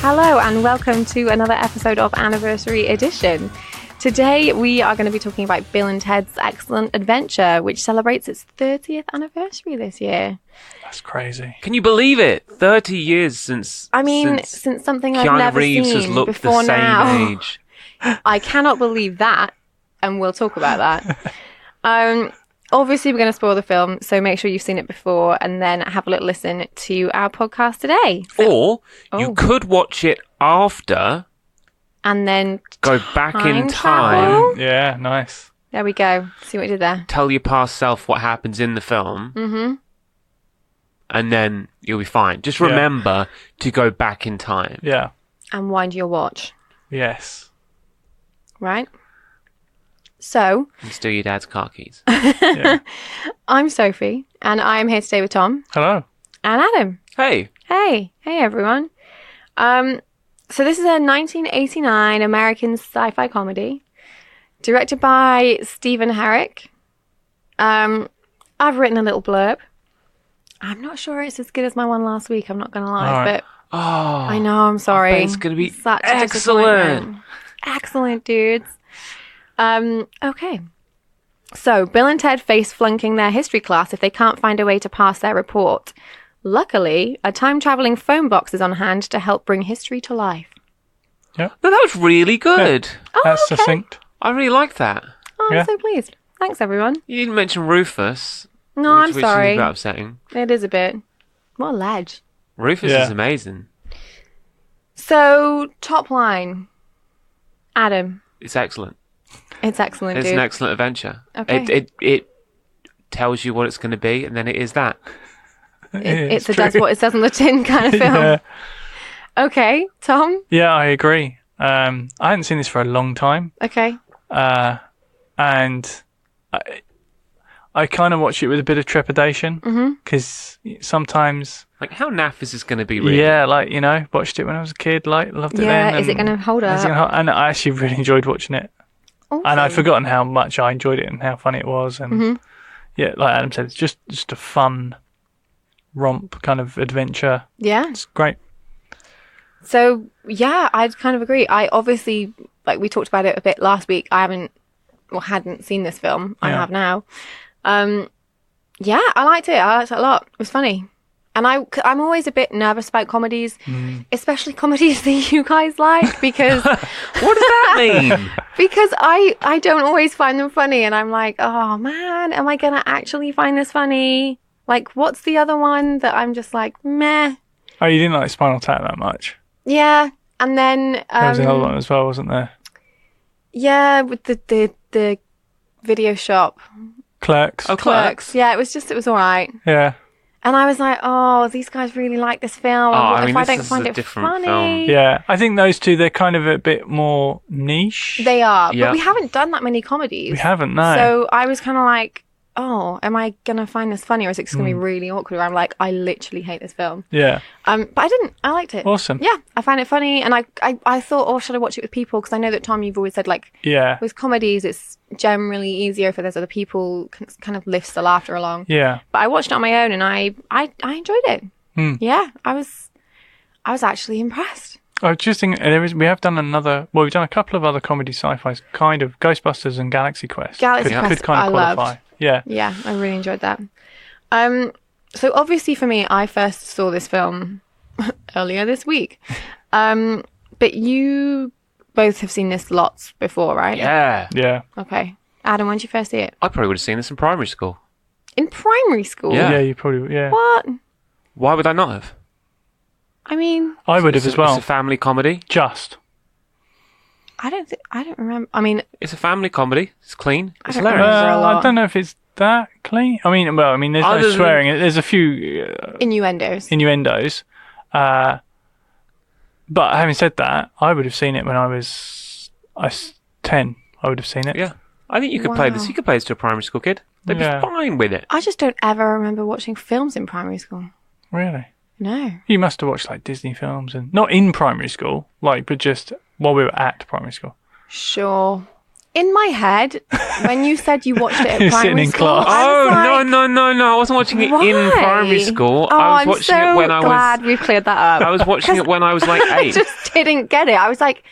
Hello and welcome to another episode of Anniversary Edition. Today we are going to be talking about Bill and Ted's Excellent Adventure, which celebrates its 30th anniversary this year. That's crazy. Can you believe it? 30 years since... since something Keanu I've never Reeves seen has looked before the same now. age. I cannot believe that, and we'll talk about that. Obviously, we're going to spoil the film, so make sure you've seen it before and then have a little listen to our podcast today. Or you could watch it after... And then go back in travel? time. Yeah, nice. There we go. See what we did there. Tell your past self what happens in the film. Mm-hmm. And then you'll be fine. Just remember to go back in time. Yeah. And wind your watch. Yes. Right? So... And steal your dad's car keys. Yeah. I'm Sophie, and I'm here today with Tom. Hello. And Adam. Hey. Hey everyone. So this is a 1989 American sci-fi comedy, directed by Stephen Herrick. I've written a little blurb. I'm not sure it's as good as my one last week, I'm not going to lie, but Oh, I know, I'm sorry. it's going to be Such a excellent. disappointment. Excellent, dudes. Okay. So, Bill and Ted face flunking their history class if they can't find a way to pass their report. Luckily, a time-traveling phone box is on hand to help bring history to life. No, that was really good. Oh, That's okay. succinct. I really like that. Oh, I'm Yeah. so pleased. Thanks, everyone. You didn't mention Rufus. No, I'm which sorry. is a bit upsetting. It is a bit. What a ledge. Rufus Yeah. is amazing. So, top line. Adam. It's excellent. It's excellent, It's dude. an excellent adventure. Okay. It tells you what it's going to be, and then it is that. It's a does what it says on the tin kind of film. Yeah. Okay, Tom. Yeah, I agree. I hadn't seen this for a long time. Okay. And I kind of watch it with a bit of trepidation because sometimes, Like, how naff is this going to be, really? yeah, like, you know, watched it when I was a kid, like, loved it then. Yeah, is it going to hold up? And I actually really enjoyed watching it. Awesome. And I'd forgotten how much I enjoyed it and how funny it was. And yeah, like Adam said, it's just a fun romp kind of adventure. Yeah. It's great. So, yeah, I'd kind of agree. I obviously, like we talked about it a bit last week, I hadn't seen this film. I Yeah. have now. Yeah, I liked it. I liked it a lot. It was funny. And I'm always a bit nervous about comedies, especially comedies that you guys like, because What does that mean? because I don't always find them funny, and I'm like, oh man, am I gonna actually find this funny? Like, what's the other one that I'm just like, meh? Oh, you didn't like Spinal Tap that much? Yeah, and then There was another one as well, wasn't there? yeah, with the video shop Clerks. Oh, Clerks. Yeah, it was all right. Yeah. And I was like, oh, these guys really like this film. I What mean, if I this don't is find a it different funny? film. Yeah. I think those two, they're kind of a bit more niche. They are, Yeah. but we haven't done that many comedies. We haven't, no. So I was kind of like, oh, am I going to find this funny, or is it just going to be really awkward? Where I'm like, I literally hate this film. Yeah. But I didn't. I liked it. Awesome. Yeah, I find it funny. And I thought, oh, should I watch it with people? Because I know that, Tom, you've always said, like, Yeah. with comedies, it's generally easier if there's other people, kind of lifts the laughter along. Yeah. But I watched it on my own, and I enjoyed it. Hmm. Yeah, I was actually impressed. I was just thinking, we have done we've done a couple of other comedy sci-fis, kind of Ghostbusters and Galaxy Quest. Galaxy could Quest, kind of I qualify. loved. Yeah. Yeah, I really enjoyed that. So obviously for me, I first saw this film earlier this week. But you both have seen this lots before, right? Yeah. Yeah. Okay. Adam, when did you first see it? I probably would have seen this in primary school. In primary school? Yeah. Yeah, you probably, yeah. What? Why would I not have? I mean, I would have as well. It's a family comedy. Just. I don't remember. I mean, It's a family comedy. It's clean. It's don't hilarious. remember a lot. I don't know if it's that clean. I mean, there's Other no than- swearing. There's a few innuendos. innuendos. But having said that, I would have seen it when I was 10. I would have seen it. Yeah. I think you could play this. Wow. You could play this to a primary school kid. They'd Yeah. be fine with it. I just don't ever remember watching films in primary school. Really? No. You must have watched like Disney films, and not in primary school, like, but just while we were at primary school. Sure. in my head, when you said you watched it at You're primary sitting in school, class. I was like, No. I wasn't watching it in primary school. Oh, I was I'm watching so it when I glad was. we've cleared that up. I was watching it when I was like I 8. just didn't get it. I was like,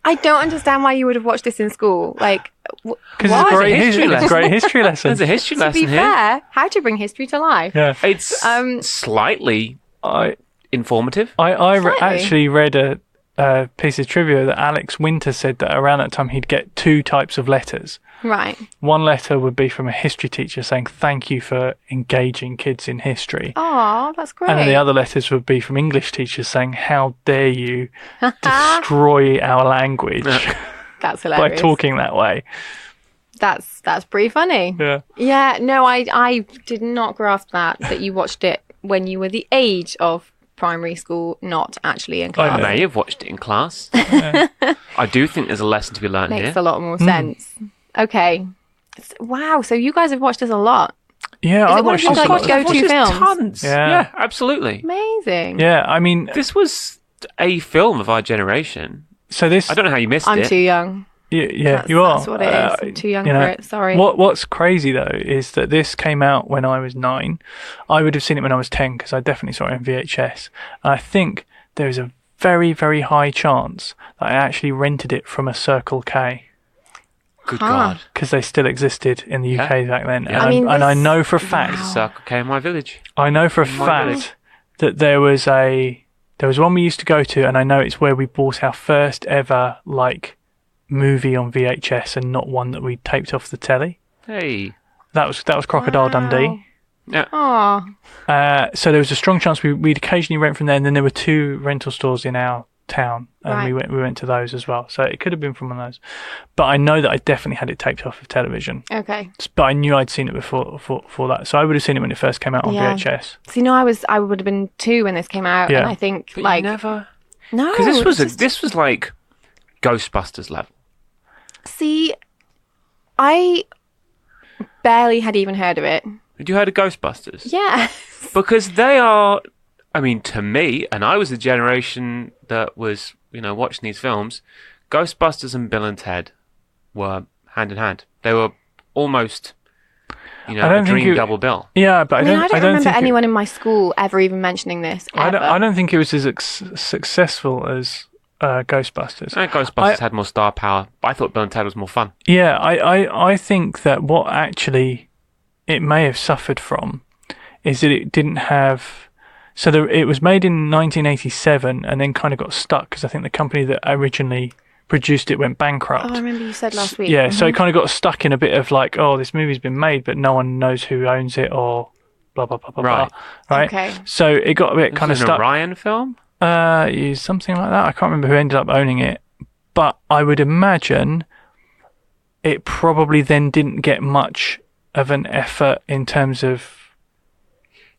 I don't understand why you would have watched this in school. Like, Because what? it's a great History it's a great history lesson. There's a history To lesson be here. fair, how to bring history to life. Yeah. It's slightly I informative. Slightly. actually read a piece of trivia that Alex Winter said that around that time he'd get 2 types of letters. Right. One letter would be from a history teacher saying thank you for engaging kids in history. Oh, that's great. And then the other letters would be from English teachers saying, how dare you destroy our language That's by hilarious. talking that way. That's pretty funny. Yeah. Yeah, no, I did not grasp that you watched it when you were the age of primary school, not actually in I class. may have watched it in class. I do think there's a lesson to be learned Makes here. a lot more sense. Okay. Wow, so you guys have watched this a lot. Yeah, Is I it one of watched your, this a like, lot. go-to I've watched this films? Tons. Yeah. Yeah, absolutely. Amazing. Yeah, I mean, This was a film of our generation. so this... I don't know how you missed I'm it. too young. Yeah, you are. That's what it is. I'm too young you for know, it. Sorry. What's crazy though is that this came out when I was 9. I would have seen it when I was 10 because I definitely saw it on VHS. And I think there is a very, very high chance that I actually rented it from a Circle K Good Huh. God. because they still existed in the UK back then. Yeah. And, I mean, and I this- know for a fact, There's a Circle K in my village. I know for a My village. fact that there was one we used to go to, and I know it's where we bought our first ever movie on VHS, and not one that we taped off the telly. Hey. That was Crocodile Dundee. Oh, So there was a strong chance we'd occasionally rent from there, and then there were 2 rental stores in our town, and Right. we went to those as well. So it could have been from one of those, but I know that I definitely had it taped off of television. okay. But I knew I'd seen it before that, so I would have seen it when it first came out on Yeah. VHS. So I would have been 2 when this came out, Yeah. and I think But like you never... no, Because it's this was like Ghostbusters level. see, I barely had even heard of it. Had you heard of Ghostbusters? Yeah. Because they are, I mean, to me, and I was the generation that was, watching these films, Ghostbusters and Bill and Ted were hand in hand. They were almost, I a don't think dream it- double bill. Yeah, but I mean, I don't remember think anyone in my school ever even mentioning this. I Ever. don't think it was as successful as Ghostbusters. Ghostbusters had more star power, but I thought Bill and Ted was more fun. Yeah, I think that what actually it may have suffered from is that it didn't have... So it was made in 1987 and then kind of got stuck because I think the company that originally produced it went bankrupt. Oh, I remember you said last week. Yeah, so it kind of got stuck in a bit of like, oh, this movie's been made, but no one knows who owns it or blah, blah, blah, blah, Right. blah. Right? Okay. So it got a bit kind of This is an stuck. Orion film? Something like that. I can't remember who ended up owning it, but I would imagine it probably then didn't get much of an effort in terms of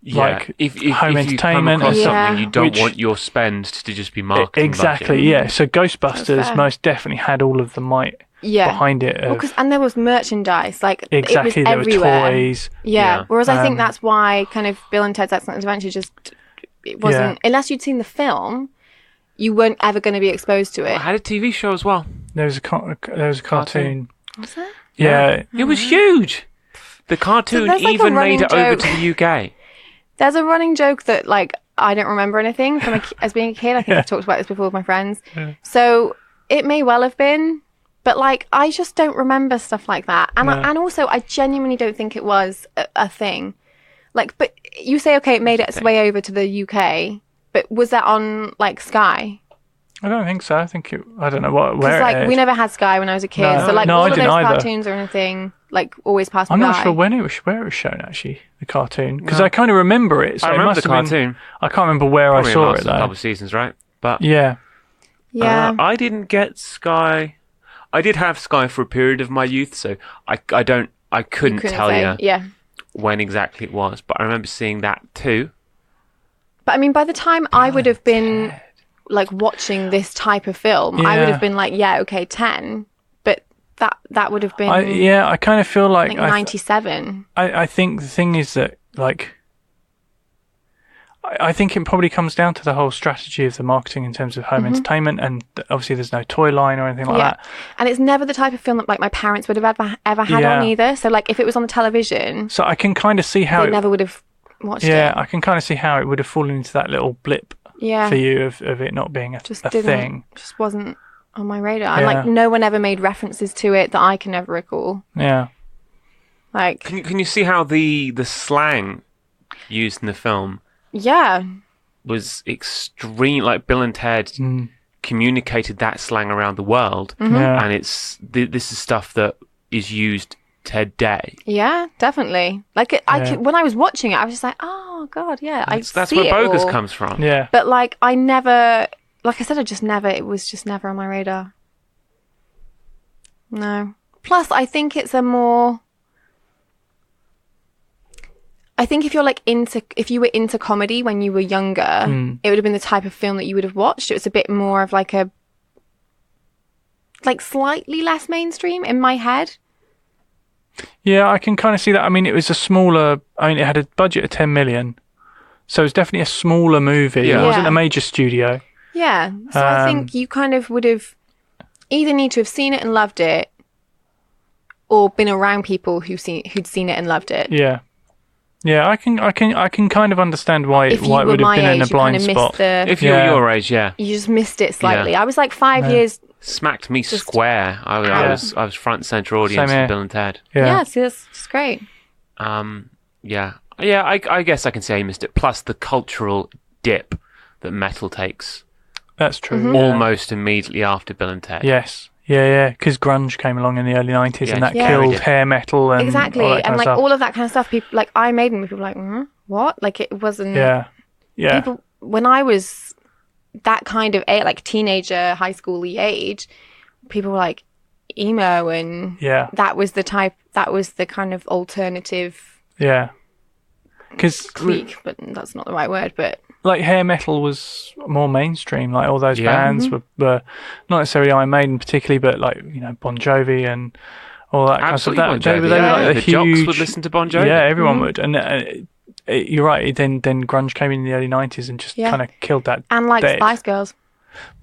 like if home if you come entertainment across and something, you don't which- want your spend to just be marketing exactly. budget. Yeah, so Ghostbusters fair. most definitely had all of the might Yeah. behind it. Well, and there was merchandise, like Exactly, it there was were everywhere. toys. Yeah. Yeah. Whereas I think Um, that's why kind of Bill and Ted's Excellent Adventure it wasn't, unless you'd seen the film, you weren't ever going to be exposed to I it. had a TV show as well. There was a cartoon. Was there? Yeah, It was huge. The cartoon there's, like, a even running made it over joke. to the UK. There's a running joke that like I don't remember anything from as being a kid. I think I've talked about this before with my friends. Yeah. So it may well have been, but like I just don't remember stuff like that. And No. and also I genuinely don't think it was a thing. Like, but you say okay, it made its way over to the UK, but was that on like Sky? I don't think so. I think I don't know where Because it like aired. we never had Sky when I was a kid, No. so like No, all I of those didn't either. cartoons or anything like always passed me I'm by. not sure where it was shown actually, the cartoon, because I kind of remember it. So I it remember must the have been- cartoon. I can't remember where Probably I saw it lasted a though. couple of seasons, right? But Yeah, Yeah. I didn't get Sky. I did have Sky for a period of my youth, so I couldn't Couldn't tell say. you Yeah. when exactly it was. But I remember seeing that too. But I mean, by the time I would have been like watching this type of film, I would Yeah. have been like, yeah, okay, 10. But that would have been I kind of feel like 97. I think the thing is that like I think it probably comes down to the whole strategy of the marketing in terms of home entertainment, and obviously there's no toy line or anything like that. And it's never the type of film that like my parents would have ever had on either. So like if it was on the television, so I can kind of see how they never would have watched it. Yeah, I can kind of see how it would have fallen into that little blip for you of it not being a thing. Just wasn't on my radar. And like no one ever made references to it that I can ever recall. Yeah. Like Can you see how the slang used in the film was extreme? Like Bill and Ted communicated that slang around the world, and this is stuff that is used today. Yeah, definitely. Like when I was watching it, I was just like, oh god, That's where bogus comes from. Yeah, but like I never, like I said, it was just never on my radar. No. Plus, I think it's I think if you were into comedy when you were younger, it would have been the type of film that you would have watched. It was a bit more of like slightly less mainstream in my head. Yeah, I can kind of see that. I mean, it was it had a budget of 10 million. So it was definitely a smaller movie. It wasn't a major studio. Yeah. So I think you kind of would have either need to have seen it and loved it, or been around people who'd seen it and loved it. Yeah. Yeah, I can kind of understand why it would have been in a blind spot. If you were your age, you just missed it slightly. Yeah. I was like 5 years. Smacked me square. I was front and center audience for Bill and Ted. Yeah, so that's just great. I guess I can say I missed it. Plus the cultural dip that metal takes. That's true. Almost immediately after Bill and Ted. Yes. Yeah, because grunge came along in the early 90s and that killed hair metal and exactly, all that kind and of like stuff. all of that kind of stuff. People like Iron Maiden, people were like, what? Like it wasn't. Yeah. People, when I was that kind of like teenager, high schooly age, people were like emo, and that was the kind of alternative. Yeah. Because clique, but that's not the right word, but. Like hair metal was more mainstream. Like all those bands were not necessarily Iron Maiden particularly, but like Bon Jovi and all that kind of stuff. Bon Jovi, they were like the huge. jocks would listen to Bon Jovi. Yeah, everyone would. And you're right. Then grunge came in the early 90s and just kind of killed that. And like Spice Girls.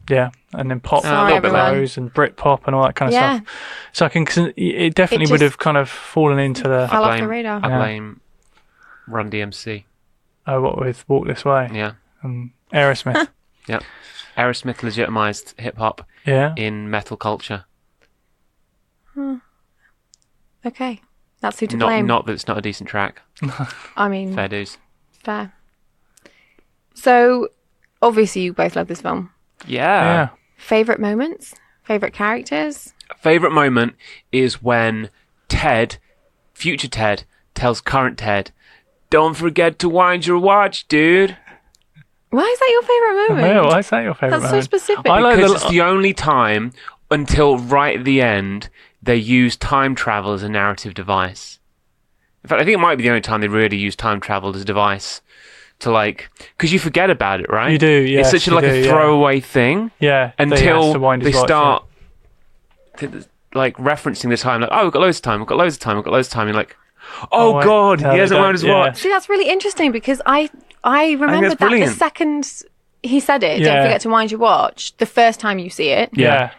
Yeah, and then pop rose and Britpop and all that kind of stuff. So it definitely would have kind of fallen into the. Fell off the radar. I blame Run DMC. Oh, what with Walk This Way? Yeah. Aerosmith. Yeah. Aerosmith legitimized hip hop in metal culture. Okay. That's who to blame. Not that it's not a decent track. I mean... Fair dues. Fair. So, obviously you both love this film. Yeah. Favourite moments? Favourite characters? Favourite moment is when future Ted, tells current Ted, don't forget to wind your watch, dude. Why is that your favourite moment? Yeah, why is that your favourite moment? That's so specific. Because it's the only time until right at the end they use time travel as a narrative device. In fact, I think it might be the only time they really use time travel as a device to because you forget about it, right? You do, yeah. It's such a throwaway thing. Yeah. Until they start referencing the time, we've got loads of time, You're like, oh God, he hasn't wound his watch. See, that's really interesting because I remembered that the second he said it, don't forget to wind your watch, the first time you see it. Yeah.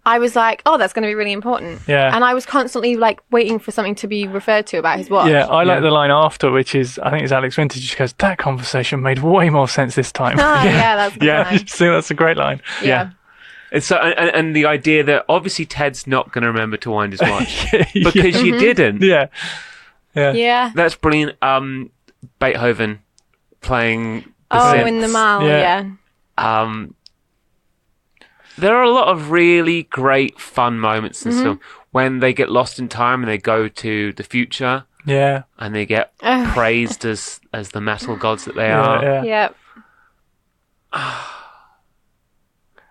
I was like, oh, that's going to be really important. Yeah. And I was constantly waiting for something to be referred to about his watch. Yeah, I like the line after, which is, I think it's Alex Winter, she goes, that conversation made way more sense this time. That's the line. So that's a great line. Yeah. It's and the idea that obviously Ted's not going to remember to wind his watch because you didn't. Yeah. That's brilliant. Beethoven playing the synths. In the mall, yeah. There are a lot of really great fun moments in this film when they get lost in time and they go to the future. Yeah. And they get praised as the metal gods that they are. Yeah.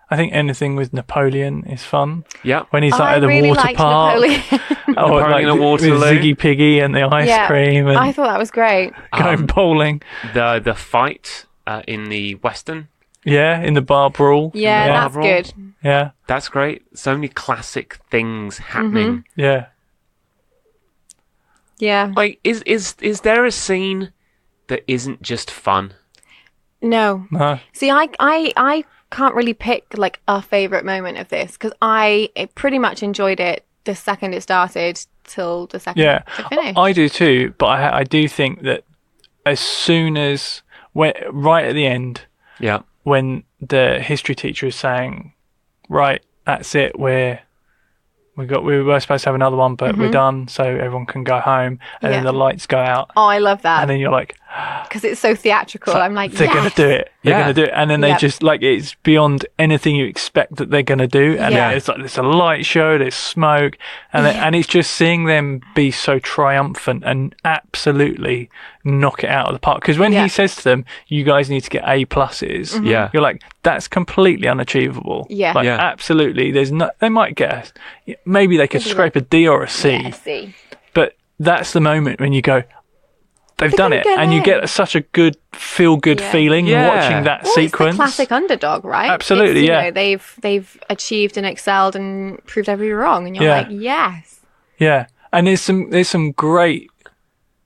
I think anything with Napoleon is fun. Yeah. When he's at the really water park. Napoleon at Waterloo. With Ziggy Piggy and the ice cream. And I thought that was great. Going bowling. The fight in the Western. Yeah, in the bar brawl. Yeah, that's good. Yeah. That's great. So many classic things happening. Yeah. Yeah. Is there a scene that isn't just fun? No. No. See, I can't really pick like a favorite moment of this because I pretty much enjoyed it the second it started till the second Yeah, it finished. I do too. But I do think that as soon as right at the end, Yeah. when the history teacher is saying, "Right, that's it. We were supposed to have another one, but we're done, so everyone can go home." And then Yeah. the lights go out, Oh, I love that and then you're like, because it's so theatrical. I'm like, they're going yes. to do it. They're Yeah. going to do it. And then they Yep. just, like, it's beyond anything you expect that they're going to do. And Yeah. then it's like, there's a light show, there's smoke. And it's just seeing them be so triumphant and absolutely knock it out of the park. Because when Yeah. he says to them, you guys need to get A pluses, Yeah. you're like, that's completely unachievable. Yeah. Like, Yeah. absolutely. They might get maybe they could Maybe scrape a D or a C. Yeah, see. But that's the moment when you go, they've done gonna it, get and you in. get such a good feel-good Yeah. feeling Yeah. watching that Well, sequence. it's the classic underdog, right? Absolutely, It's, you yeah. know, they've achieved and excelled and proved everybody wrong, and you're Yeah. like, yes. Yeah, and there's some great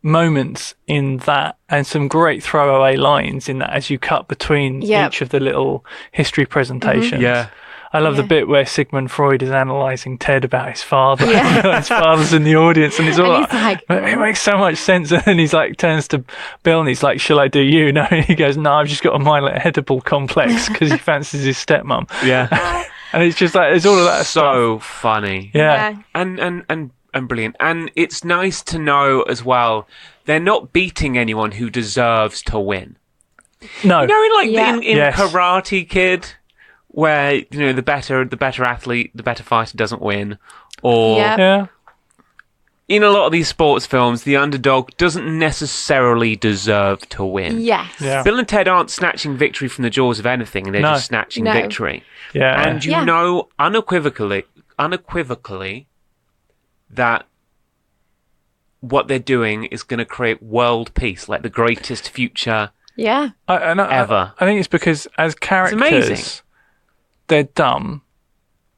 moments in that, and some great throwaway lines in that as you cut between Yep. each of the little history presentations. Yeah. I love the Yeah. bit where Sigmund Freud is analysing Ted about his father. Yeah. His father's in the audience, and it's all And he's like, it makes so much sense. And then he's like, turns to Bill, and he's like, "Shall I do you?" No, and he goes, "No, I've just got a minor Oedipal complex," because he fancies his stepmom. Yeah. And it's just like, there's all of that stuff. So funny. Yeah. And brilliant. And it's nice to know as well, they're not beating anyone who deserves to win. No. You know, in Yeah. in Karate Kid, where, you know, the better athlete, the better fighter doesn't win, or Yeah. Yeah. in a lot of these sports films, the underdog doesn't necessarily deserve to win. yes. Yeah. Bill and Ted aren't snatching victory from the jaws of anything; they're No. just snatching No. victory. Yeah. And you Yeah. know unequivocally that what they're doing is going to create world peace, like the greatest future Yeah. ever. I think it's because as characters, amazing. they're dumb,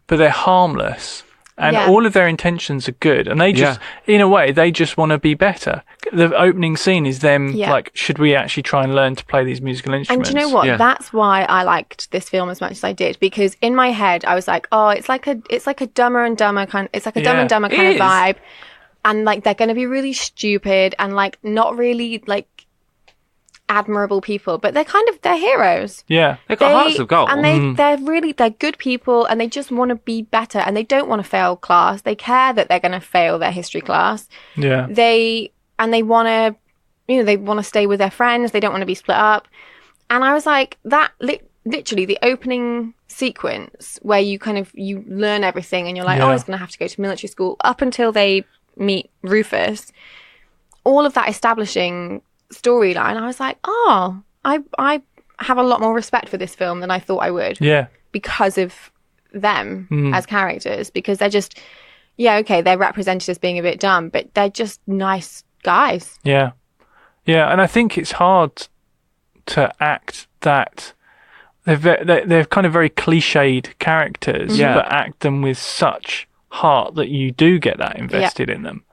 but they're harmless. And Yeah. all of their intentions are good. And they just, in a way, they just want to be better. The opening scene is them Yeah. like, should we actually try and learn to play these musical And instruments? do you know what? Yeah. That's why I liked this film as much as I did, because in my head I was like, oh, it's like a Dumber and Dumber kind. It's like a Dumb Yeah. and Dumber It kind of is. vibe, and like they're going to be really stupid and like not really like admirable people, but they're heroes. Yeah. They've got hearts of gold. And they're good people, and they just want to be better, and they don't want to fail class. They care that they're going to fail their history class. Yeah. They want to, they want to stay with their friends. They don't want to be split up. And I was like, that literally the opening sequence where you learn everything, and you're like, Yeah. oh, I was going to have to go to military school, up until they meet Rufus. All of that establishing storyline, I was like, oh, I have a lot more respect for this film than I thought I would, Yeah. because of them as characters, because they're just, they're represented as being a bit dumb, but they're just nice guys. Yeah. Yeah. And I think it's hard to act that they're kind of very cliched characters, Yeah. but act them with such heart that you do get that invested in them.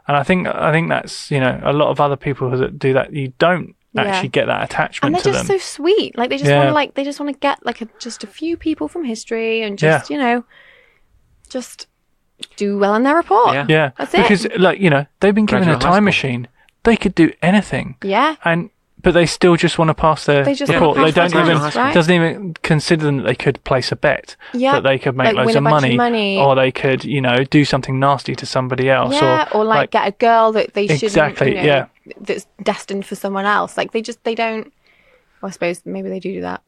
And I think that's, a lot of other people that do that, you don't actually get that attachment And they're to just them. so sweet. Like they just Yeah. want to get like just a few people from history and just just do well in their report. Yeah. Yeah. That's it. Because they've been given a Graduate high time school. machine. They could do anything. Yeah. But they still just want to pass their They just report. wanna They pass don't their even test, right? doesn't even consider them that they could place a bet. Yeah. That they could make Like, loads win of a bunch of money, money. or they could, do something nasty to somebody else, Yeah, or like get a girl that they shouldn't, Exactly, yeah. that's destined for someone else. Like they don't. Well, I suppose maybe they do that.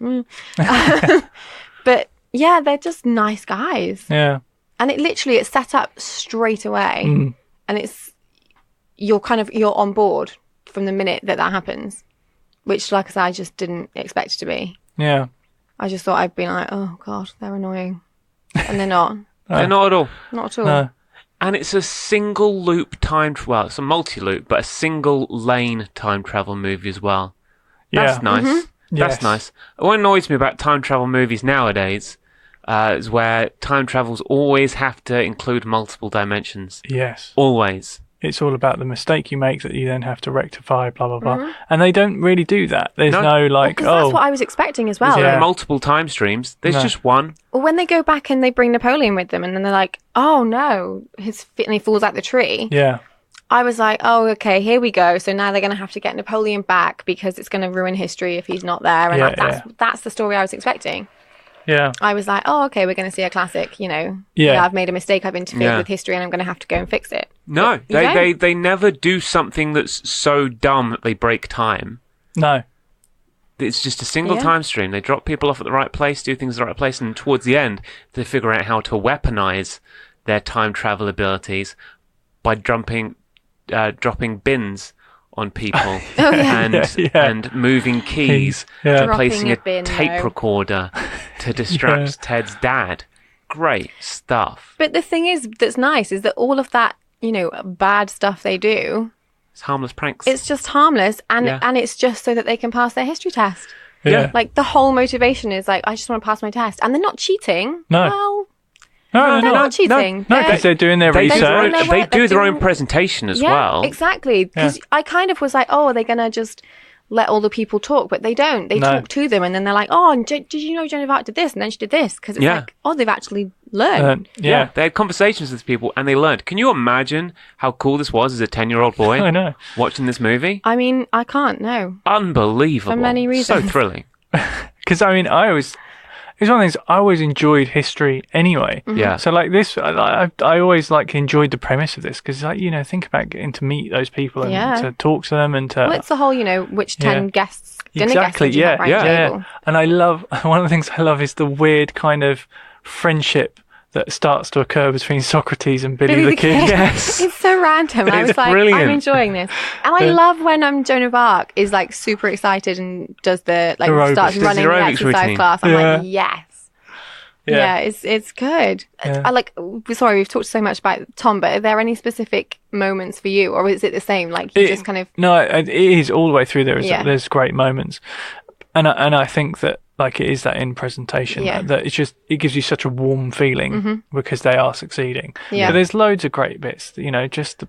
But yeah, they're just nice guys, yeah, and it's set up straight away, and you're on board from the minute that happens, which, like I said, I just didn't expect it to be. yeah. I just thought I'd be like, oh god, they're annoying, and they're not, They're not at all. not at all. No. And it's a single loop it's a multi-loop, but a single lane time travel movie as well. That's Yeah. nice. Yes. That's nice. What annoys me about time travel movies nowadays is where time travels always have to include multiple dimensions. Yes. Always. it's all about the mistake you make that you then have to rectify, blah, blah, blah. And they don't really do that. There's no like, that's what I was expecting as well. There's multiple time streams. There's just one. Well, when they go back and they bring Napoleon with them and then they're like, oh no, and he falls out the tree. Yeah. I was like, oh, okay, here we go. So now they're going to have to get Napoleon back because it's going to ruin history if he's not there. And that's the story I was expecting. Yeah. I was like, oh, okay, we're going to see a classic, I've made a mistake, I've interfered with history and I'm going to have to go and fix it. No, they never do something that's so dumb that they break time. No. It's just a single time stream. They drop people off at the right place, do things at the right place, and towards the end, they figure out how to weaponize their time travel abilities by dropping bins on people and moving keys, placing a tape recorder to distract Ted's dad. Great stuff. But the thing that's nice is that all of that, bad stuff they do, it's harmless pranks. It's just harmless, and it's just so that they can pass their history test. Yeah. Like the whole motivation is like, I just want to pass my test, and they're not cheating. No. Well, No, they're not cheating. No, because they're doing their research. They do their own presentation as well. Exactly. Because I kind of was like, oh, are they going to just let all the people talk? But they don't. They talk to them, and then they're like, oh, and did you know Joan of Arc did this, and then she did this? Because it's like, oh, they've actually learned. They had conversations with people, and they learned. Can you imagine how cool this was as a 10-year-old boy? I know. Watching this movie? I mean, I can't, no. Unbelievable. For many reasons. So thrilling. Because, I mean, it's one of the things, I always enjoyed history anyway. Yeah. So like this, I always enjoyed the premise of this because think about getting to meet those people and to talk to them and to... Well, it's the whole, which 10 guests, dinner exactly, guests you have around the table. And I love, one of the things I love is the weird kind of friendship that starts to occur between Socrates and Billy the Kid. Yes. It's so random. I was like, brilliant. I'm enjoying this. And I love when Joan of Arc is super excited and does starts running the exercise routine. Class. I'm like, yes. Yeah, it's good. Yeah. Sorry, we've talked so much about Tom, but are there any specific moments for you, or is it the same? Just kind of... No, it is all the way through. There's great moments. And I think that it is that in presentation that it gives you such a warm feeling because they are succeeding. Yeah. But there's loads of great bits, just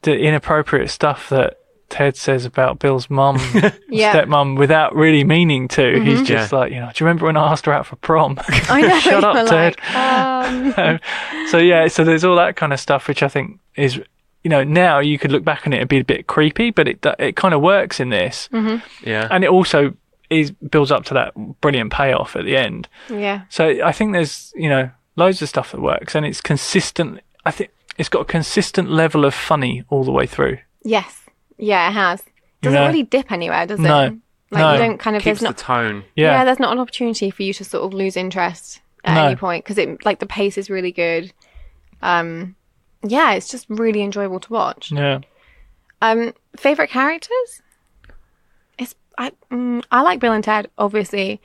the inappropriate stuff that Ted says about Bill's mum, stepmum, without really meaning to. He's just do you remember when I asked her out for prom? I know. Shut up, Ted. So there's all that kind of stuff, which I think is, now you could look back on it and be a bit creepy, but it kind of works in this. Yeah. And it also builds up to that brilliant payoff at the end. Yeah. So I think there's, loads of stuff that works, and it's consistent. I think it's got a consistent level of funny all the way through. Yes. Yeah, it has. Doesn't really dip anywhere, does it? No. You don't kind of... Keeps the tone. Yeah. There's not an opportunity for you to sort of lose interest at any point because the pace is really good. It's just really enjoyable to watch. Yeah. Favorite characters? I like Bill and Ted, obviously.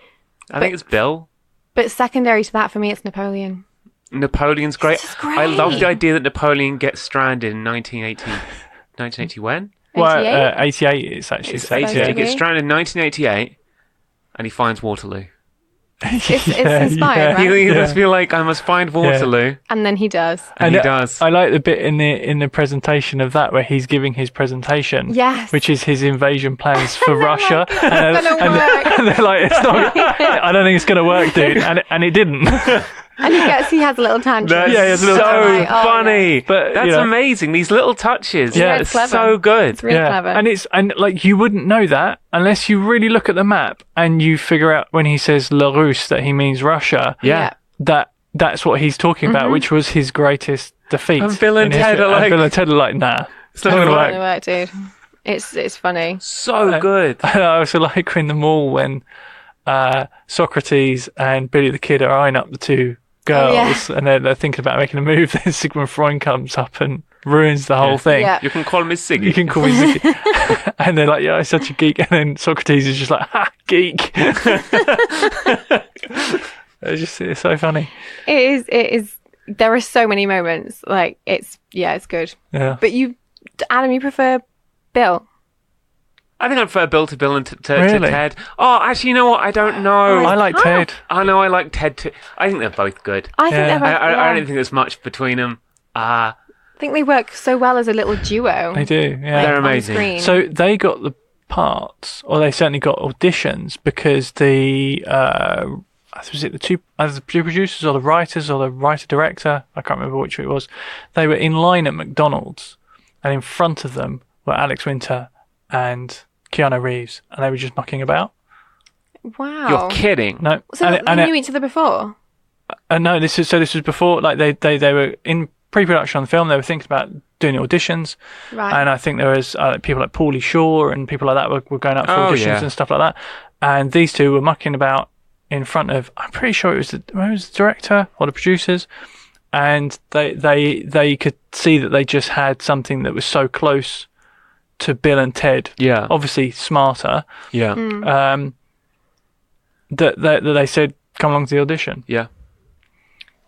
I think it's Bill. But secondary to that for me, it's Napoleon. Napoleon's great. It's just great. I love the idea that Napoleon gets stranded in 1980. 1980 when? Well, 88 it's actually. It's 88. He gets stranded in 1988 and he finds Waterloo. It's inspired, right? He must be like, I must find Waterloo. And then he does. And he does. I like the bit in the presentation of that where he's giving his presentation. Yes. Which is his invasion plans for Russia. And they're like, it's not, I don't think it's going to work, dude. And it didn't. And he has a little tantrum. He has a little tantrum. Funny. But that's amazing. These little touches. Yeah, it's clever. So good. It's really clever. And you wouldn't know that unless you really look at the map and you figure out when he says La Russe that he means Russia. Yeah. That's what he's talking about, which was his greatest defeat. And Bill and Ted are like, nah, it's not going to work, dude. It's funny. So good. I also like in the mall when Socrates and Billy the Kid are eyeing up the two girls and they're thinking about making a move. Then Sigmund Freud comes up and ruins the whole thing. Yeah. You can call me Siggy. You can call me Siggy. And they're like, I'm such a geek. And then Socrates is just like, ha, geek. It's so funny. It is. There are so many moments. It's good. Yeah. But Adam, you prefer Bill? I think I prefer Bill to Bill and to Really? Ted. Oh, actually, you know what? I don't know. I like Ted. I know I like Ted too. I think they're both good. I think they're both. I don't think there's much between them. They're think they work so well as a little duo. They do, yeah. They're on amazing. screen. So they got the parts, or they certainly got auditions, because the was it the two producers or the writers or the writer-director, I can't remember which it was, they were in line at McDonald's, and in front of them were Alex Winter and Keanu Reeves, and they were just mucking about. Wow. You're kidding. No, So they knew each other before? no, this was before, like they were in pre-production on the film. They were thinking about doing auditions, Right. and I think there was people like Paulie Shaw and people like that were going out for Oh, auditions yeah. and stuff like that. And these two were mucking about in front of, I'm pretty sure it was the director or the producers, and they could see that they just had something that was so close to Bill and Ted. Yeah. Obviously smarter. Yeah. That they said, come along to the audition. Yeah.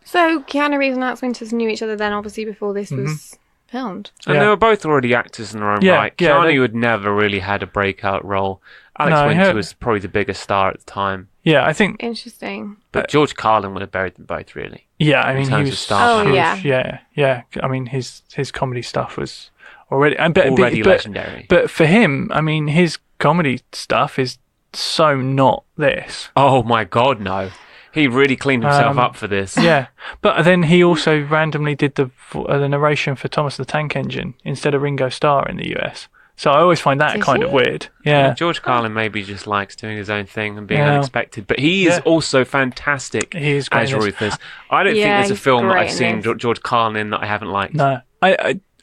So Keanu Reeves and Alex Winters knew each other then, obviously, before this was filmed. And Yeah. they were both already actors in their own Yeah, right. yeah, Keanu they- had never really had a breakout role. Alex No, Winter he- was probably the biggest star at the time. Yeah, I think. Interesting. But George Carlin would have buried them both, really. Yeah, I mean, he terms was of star power. Oh, yeah. yeah. I mean, his comedy stuff was already Already legendary. But for him, I mean, his comedy stuff is so not this. Oh my God, no. He really cleaned himself up for this. Yeah, but then he also randomly did the narration for Thomas the Tank Engine instead of Ringo Starr in the US. So I always find that Did kind he? of weird. Yeah, George Carlin maybe just likes doing his own thing and being Yeah. unexpected. But he is Yeah. also fantastic He is great as in this. Rufus. I don't think Yeah, there's a he's film that great I've in seen this. George Carlin in that I haven't liked. no,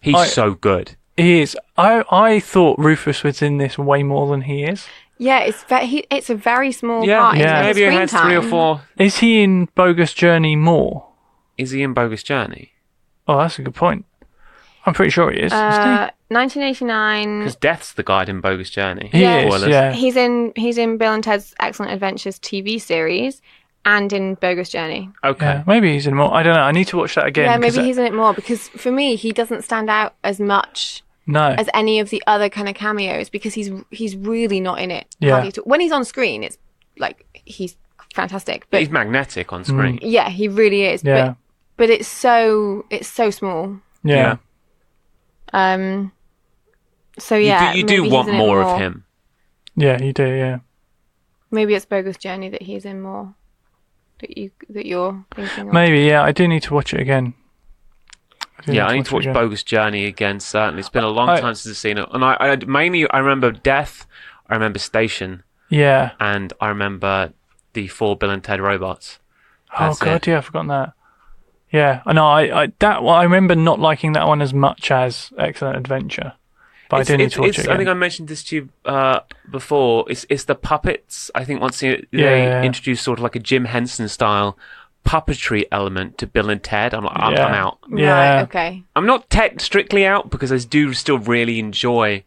He's so good. he is. I thought Rufus was in this way more than he is. Yeah, it's a very small Yeah, part. in yeah. terms of Maybe he screen has 3 or time. 4. Is he in Bogus Journey more? Is he in Bogus Journey? Oh, that's a good point. I'm pretty sure he is. Isn't 1989. Because Death's the guide in Bogus Journey. he? He Yeah. is. Spoilers. Yeah. He's in Bill and Ted's Excellent Adventures TV series and in Bogus Journey. Okay. Yeah, maybe he's in more. I don't know. I need to watch that again. Yeah, 'cause maybe he's in it more because for me he doesn't stand out as much no. as any of the other kind of cameos because he's really not in it. Yeah. hardly at all. When he's on screen, it's like he's fantastic. But He's magnetic on screen. yeah, he really is. Yeah. But it's so small. Yeah. So yeah, You maybe do he's want in it more of him. Yeah, you do. Yeah. Maybe it's Bogus Journey that he's in more. That you're thinking of. Maybe. Yeah. I do need to watch it again. Yeah, I need to watch it again. Bogus Journey again, certainly. It's been a long I- time since I've seen it. And I mainly remember Death, I remember Station, Yeah. and I remember the 4 Bill and Ted robots. Oh That's god, it. yeah, I've forgotten that. Yeah, I know. I remember not liking that one as much as Excellent Adventure, but I do need to watch it again. I think I mentioned this to you before. It's the puppets. I think once they Yeah. introduced sort of like a Jim Henson style puppetry element to Bill and Ted, I'm Yeah. out. Yeah. Right, okay. I'm not strictly out because I do still really enjoy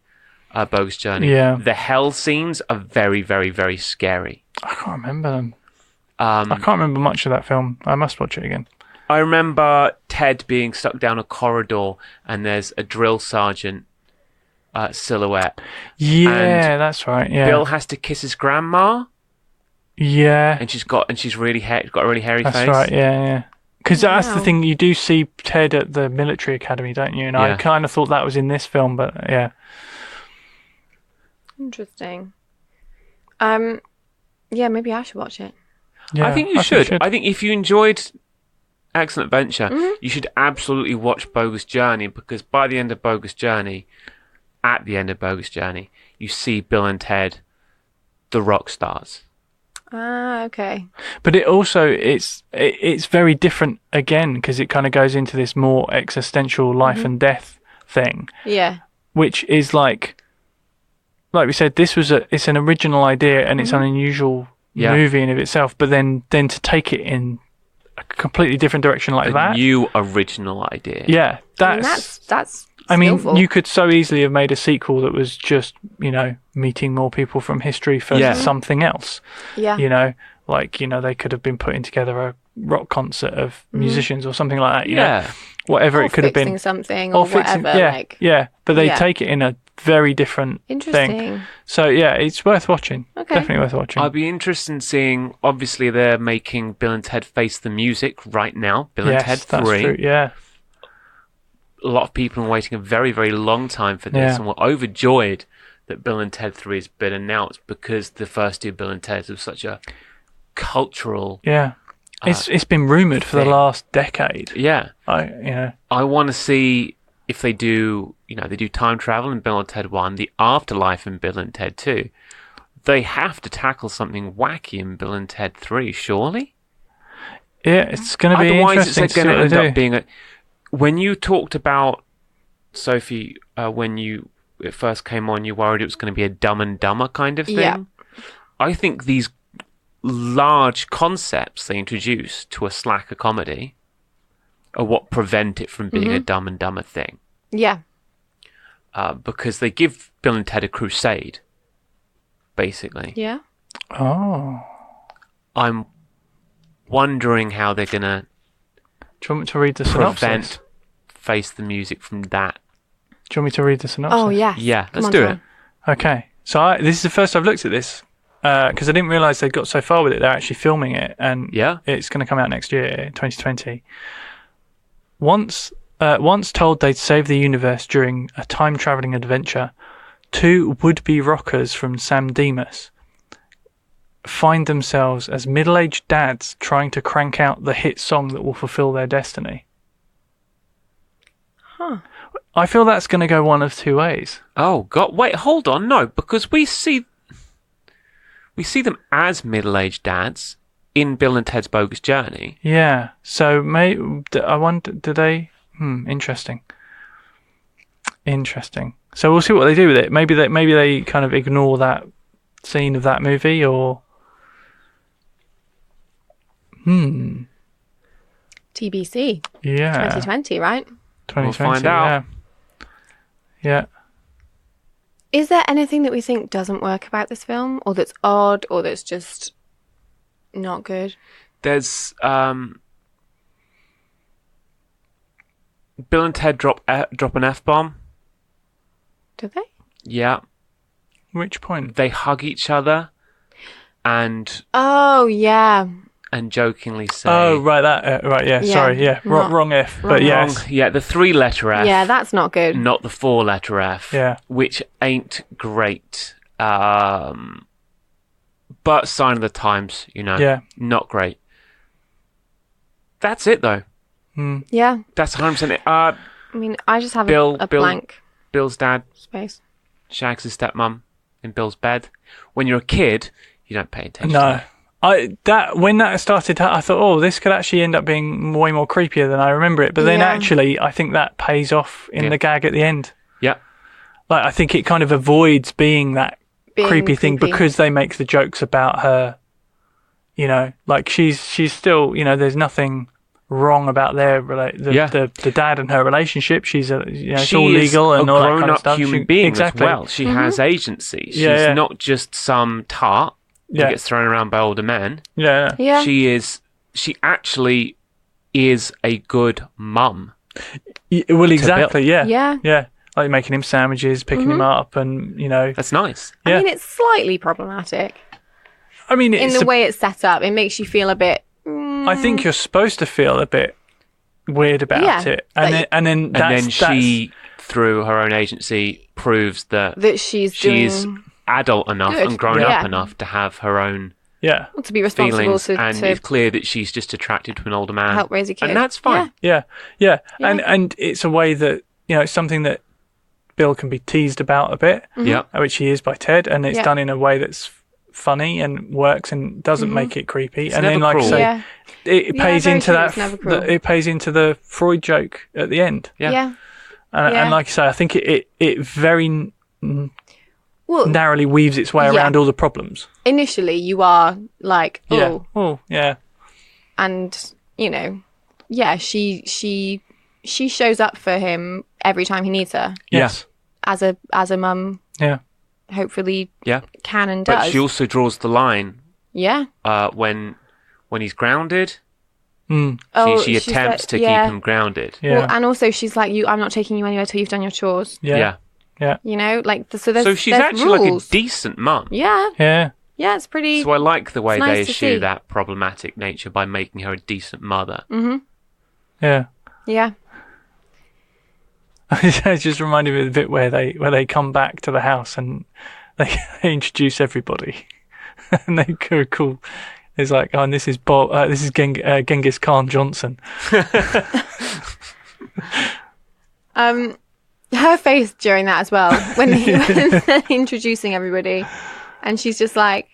Bogus Journey. Yeah. The hell scenes are very, very, very scary. I can't remember them. I can't remember much of that film. I must watch it again. I remember Ted being stuck down a corridor and there's a drill sergeant silhouette. Yeah, that's right. Yeah. Bill has to kiss his grandma, Yeah. and she's got a really hairy That's face. right. Yeah. Because that's the Wow. thing. You do see Ted at the military academy, don't you? And I Yeah. kind of thought that was in this film, but yeah. Interesting. Yeah, maybe I should watch it. Yeah, I think you should. I think if you enjoyed Excellent Adventure, you should absolutely watch Bogus Journey because by the end of Bogus Journey, you see Bill and Ted, the rock stars. Ah, okay. But it also it's very different again because it kind of goes into this more existential life and death thing, Yeah. which is like we said, it's an original idea and it's an unusual movie in of itself. But then to take it in a completely different direction like A that, new original idea. yeah, I mean, that's I mean, skillful. you could so easily have made a sequel that was just, meeting more people from history for Yeah. something else. Yeah. They could have been putting together a rock concert of musicians or something like that. Yeah. Whatever Or it could have been. fixing something or whatever. Yeah. But they Yeah. take it in a very different Interesting. thing. So yeah, it's worth watching. Okay. Definitely worth watching. I'd be interested in seeing, obviously they're making Bill and Ted Face the Music right now. Bill and Ted yes, that's 3. true. Yeah. a lot of people are waiting a very, very long time for this, and were overjoyed that Bill and Ted 3 has been announced because the first two Bill and Ted was such a cultural. Yeah, it's been rumored for the last decade. Yeah, I want to see if they do. They do time travel in Bill and Ted 1, the afterlife in Bill and Ted 2. They have to tackle something wacky in Bill and Ted 3, surely. Yeah, it's going to be otherwise interesting. It's going to end up being when you talked about Sophie, when it first came on, you worried it was going to be a Dumb and Dumber kind of thing. Yeah. I think these large concepts they introduce to a slacker comedy are what prevent it from being a Dumb and Dumber thing. Yeah. Because they give Bill and Ted a crusade, basically. Yeah. Oh. I'm wondering how they're going to Do you want me to read the synopsis? Face the Music from that. Do you want me to read the synopsis? Oh, yeah. Yeah, let's do it. Okay. So this is the first I've looked at this because I didn't realise they'd got so far with it. They're actually filming it, and it's going to come out next year, 2020. Once told they'd save the universe during a time-travelling adventure, two would-be rockers from San Dimas find themselves as middle-aged dads trying to crank out the hit song that will fulfill their destiny. Huh. I feel that's going to go one of two ways. Oh, God. Wait, hold on. No, because we see them as middle-aged dads in Bill and Ted's Bogus Journey. Yeah. So, I wonder, do they... interesting. Interesting. So we'll see what they do with it. Maybe they kind of ignore that scene of that movie, or... TBC. Yeah. 2020, right? 2020, we'll find out. Yeah. Is there anything that we think doesn't work about this film, or that's odd, or that's just not good? There's Bill and Ted drop an F-bomb. Do they? Yeah. Which point? They hug each other and Oh, yeah. and jokingly say... Oh, right, right, yeah, sorry, yeah, wrong F, but yes. Yeah, the 3-letter F. Yeah, that's not good. Not the 4-letter F. Yeah. Which ain't great. But sign of the times, Yeah. Not great. That's it, though. Yeah. That's 100% it. I mean, I just have a blank Bill's dad space. shags his stepmom in Bill's bed. When you're a kid, you don't pay attention. No. When that started, I thought, oh, this could actually end up being way more creepier than I remember it. But then actually, I think that pays off in the gag at the end. Yeah. Like, I think it kind of avoids being that creepy thing because they make the jokes about her, like she's still, there's nothing wrong about the dad and her relationship. She's it's all legal and all that kind of stuff. She's a grown-up human being exactly. as well. She has agency. She's not just some tart that gets thrown around by older men. Yeah. She actually is a good mum. Well, exactly. Bill. Yeah. Like making him sandwiches, picking him up, and That's nice. I mean, it's slightly problematic. I mean, in the way it's set up, it makes you feel a bit. I think you're supposed to feel a bit weird about it, and then she, through her own agency, proves that she's adult enough and grown up enough to have her own to be responsible feelings, and it's clear that she's just attracted to an older man, help raise a kid, and that's fine. Yeah. And it's a way that it's something that Bill can be teased about a bit, which he is by Ted, and it's done in a way that's funny and works and doesn't make it creepy. It's and never then, like cruel. I say, it pays into that. It pays into the Freud joke at the end. Yeah. And like I say, I think it very narrowly weaves its way around all the problems. Initially, you are like, and she shows up for him every time he needs her. Yes, as a mum. Yeah. Hopefully, can and does. But she also draws the line. Yeah. When he's grounded, she attempts to keep him grounded. Yeah. Well, and also she's like, I'm not taking you anywhere till you've done your chores. Yeah. So she's actually rules. like a decent mum. Yeah. Yeah. Yeah, it's pretty. So I like the way they nice eschew that problematic nature by making her a decent mother. Mm-hmm. Yeah. Yeah. It just reminded me of the bit where they come back to the house and they introduce everybody, and they go cool. It's like, oh, and this is Bob. This is Genghis Khan Johnson. Her face during that as well when they're introducing everybody, and she's just like,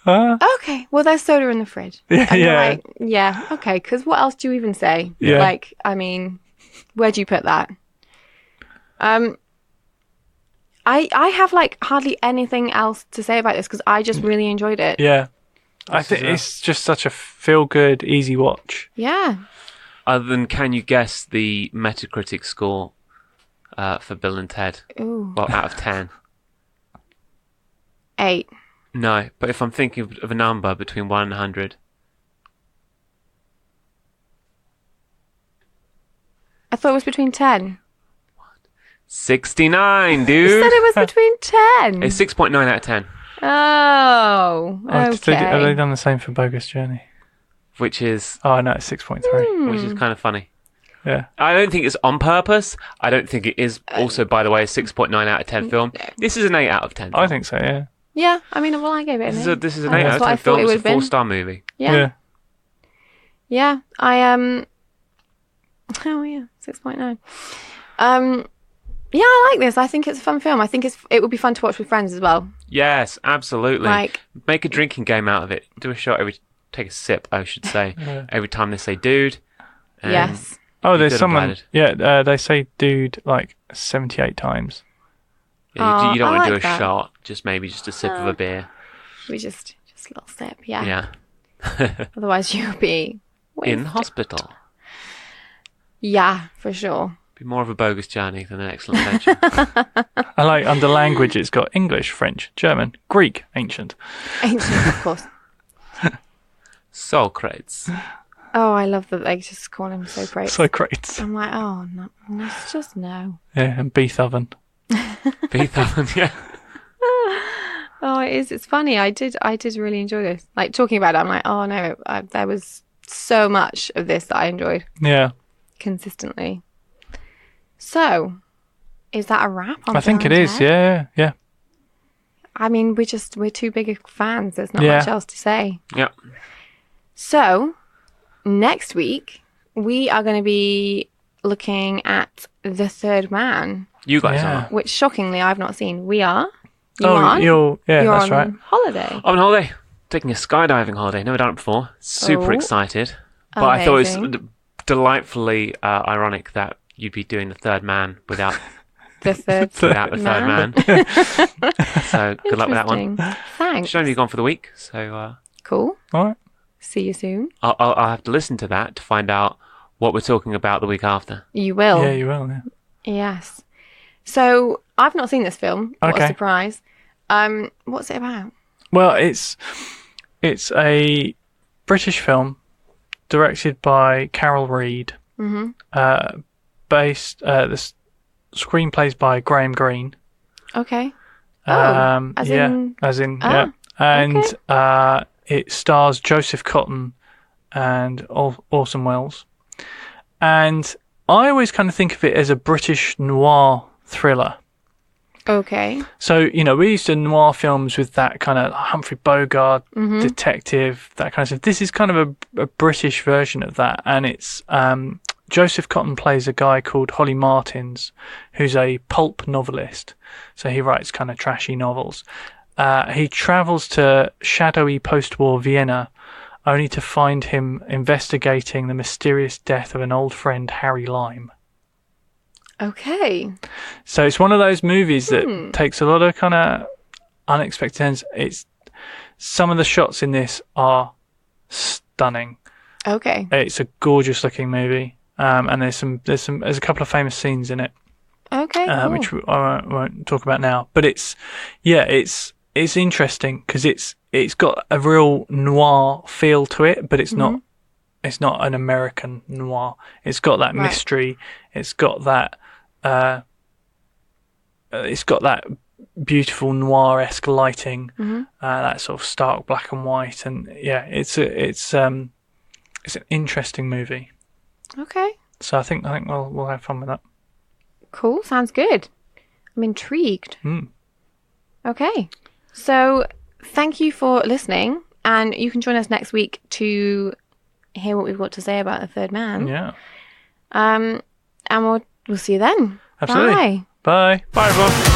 okay, well, there's soda in the fridge. Yeah, and you're yeah. like, yeah, okay, because what else do you even say? Yeah. Like, I mean, where do you put that? I have like hardly anything else to say about this because I just really enjoyed it. Yeah. I think it's just such a feel-good, easy watch. Yeah. Other than, can you guess the Metacritic score for Bill and Ted? Ooh. Well, out of 10. 8. No, but if I'm thinking of a number between 1 and 100. I thought it was between 10. 69, You dude. said it was between 10. It's 6.9 out of 10, Oh, okay. Have they done the same for Bogus Journey? which is Oh, no, it's 6.3. which is kind of funny. Yeah. I don't think it's on purpose. I don't think it is also, by the way, a 6.9 out of 10 film. This is an 8 out of 10 film. I think so, yeah. Yeah, I mean, well, I gave it an 8. This is an And 8 that's out of what 10 I thought film. it It's a would have been. 4-star movie. Yeah. Yeah, oh yeah, 6.9. Yeah, I like this. I think it's a fun film. I think it would be fun to watch with friends as well. Yes, absolutely. Like, Make a drinking game out of it. Do a shot take a sip, I should say, every time they say dude. And yes. Oh, there's good and someone... bad. Yeah, they say dude like 78 times. Yeah, you don't I want to like do a that. shot, just maybe just a sip of a beer. We just a little sip, yeah. Yeah. Otherwise you'll be In wasted. hospital. Yeah, for sure. Be more of a bogus journey than an excellent adventure. I like under language, it's got English, French, German, Greek, ancient. Ancient, of course. Socrates. Oh, I love that they just call him Socrates. So great. I'm like, oh, no, it's just no. Yeah, and beef oven. Beethoven, yeah. Oh, it is. It's funny. I did really enjoy this. Like, talking about it, I'm like, oh, no, there was so much of this that I enjoyed Yeah. consistently. So, is that a wrap on I think Bill it and is, Ted? yeah. I mean, we're too big of fans. There's not Yeah. much else to say. Yeah. So, next week, we are going to be looking at The Third Man, You guys Yeah. are. which shockingly I've not seen. We are. You Oh, aren't. you're that's on right. holiday. I'm on holiday. Taking a skydiving holiday. Never done it before. Super Oh. excited. But I thought it was Amazing. delightfully ironic that you'd be doing The Third Man without The Third the Third Man. So good luck with that one. Interesting. Thanks. She's only gone for the week, so Cool. All right. See you soon. I'll have to listen to that to find out what we're talking about the week after. You will. Yeah, you will, yeah. Yes. So I've not seen this film. What a Okay. surprise. What's it about? Well, it's a British film directed by Carol Reed. Mm-hmm. Based the screenplay's by Graham Greene. Okay. As in Ah, and it stars Joseph Cotton and Orson Welles. And I always kind of think of it as a British noir thriller. Okay. So, we used to noir films with that kind of Humphrey Bogart, detective, that kind of stuff. This is kind of a British version of that. And it's Joseph Cotton plays a guy called Holly Martins, who's a pulp novelist. So he writes kind of trashy novels. He travels to shadowy post-war Vienna only to find him investigating the mysterious death of an old friend, Harry Lime. Okay. So it's one of those movies that takes a lot of kind of unexpected turns. Some of the shots in this are stunning. Okay. It's a gorgeous looking movie, and there's a couple of famous scenes in it, Okay. Cool. which I won't talk about now. But it's interesting because it's got a real noir feel to it, but it's not an American noir. It's got that Right. mystery. It's got that. It's got that beautiful noir-esque lighting, that sort of stark black and white, and it's an interesting movie. Okay. So I think we'll have fun with that. Cool. Sounds good. I'm intrigued. Mm. Okay. So thank you for listening. And you can join us next week to hear what we've got to say about the third man. Yeah. And we'll see you then. Absolutely. Bye. Bye. Bye, everyone.